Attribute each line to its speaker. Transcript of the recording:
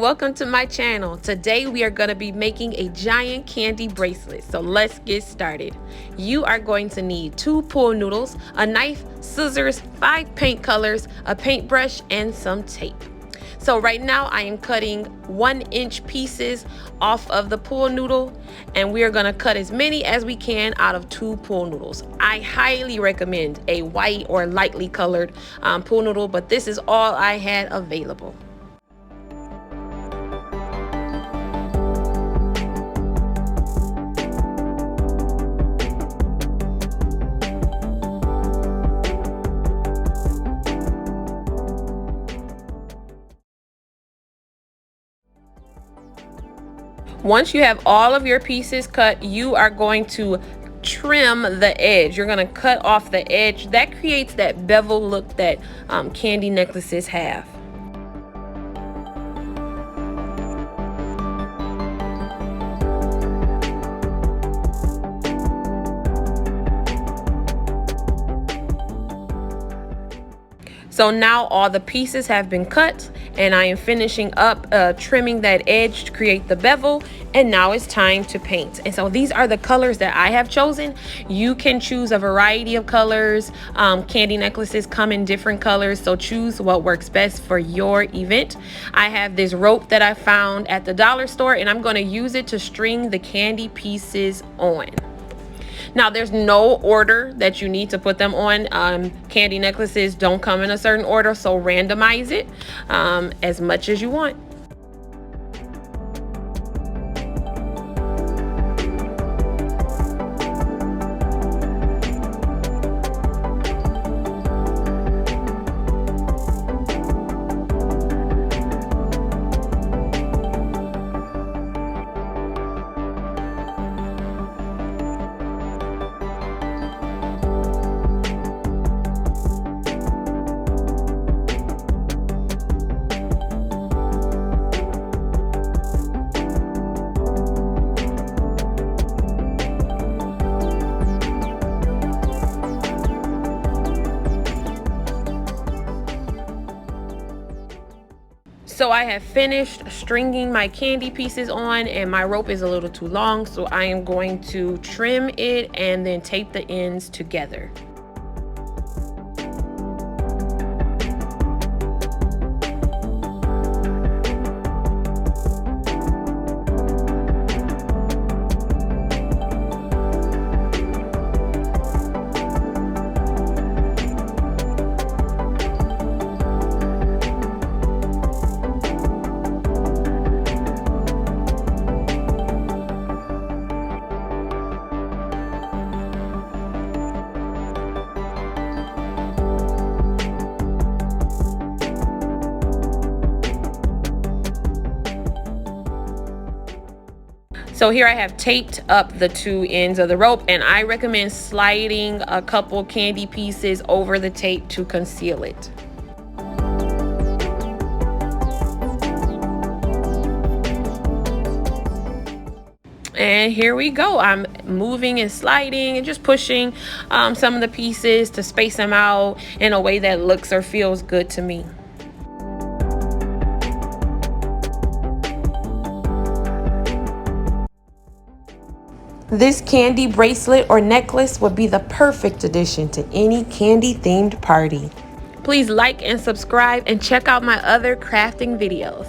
Speaker 1: welcome to my channel. Today we are going to be making a giant candy bracelet. So let's get started. You are going to need 2 pool noodles, a knife, scissors, 5 paint colors, a paintbrush, and some tape. So right now I am cutting 1-inch pieces off of the pool noodle, and we are going to cut as many as we can out of 2 pool noodles. I highly recommend a white or lightly colored pool noodle, but this is all I had available. Once you have all of your pieces cut, you are going to trim the edge. You're going to cut off the edge. That creates that bevel look that candy necklaces have. So now all the pieces have been cut, and I am finishing up trimming that edge to create the bevel, and now it's time to paint. And so these are the colors that I have chosen. You can choose a variety of colors. Candy necklaces come in different colors, so choose what works best for your event. I have this rope that I found at the dollar store, and I'm going to use it to string the candy pieces on. Now, there's no order that you need to put them on. Candy necklaces don't come in a certain order, so randomize it as much as you want. So I have finished stringing my candy pieces on, and my rope is a little too long, so I am going to trim it and then tape the ends together. So here I have taped up the 2 ends of the rope, and I recommend sliding a couple candy pieces over the tape to conceal it. And here we go. I'm moving and sliding and just pushing some of the pieces to space them out in a way that looks or feels good to me. This candy bracelet or necklace would be the perfect addition to any candy themed party. Please like and subscribe and check out my other crafting videos.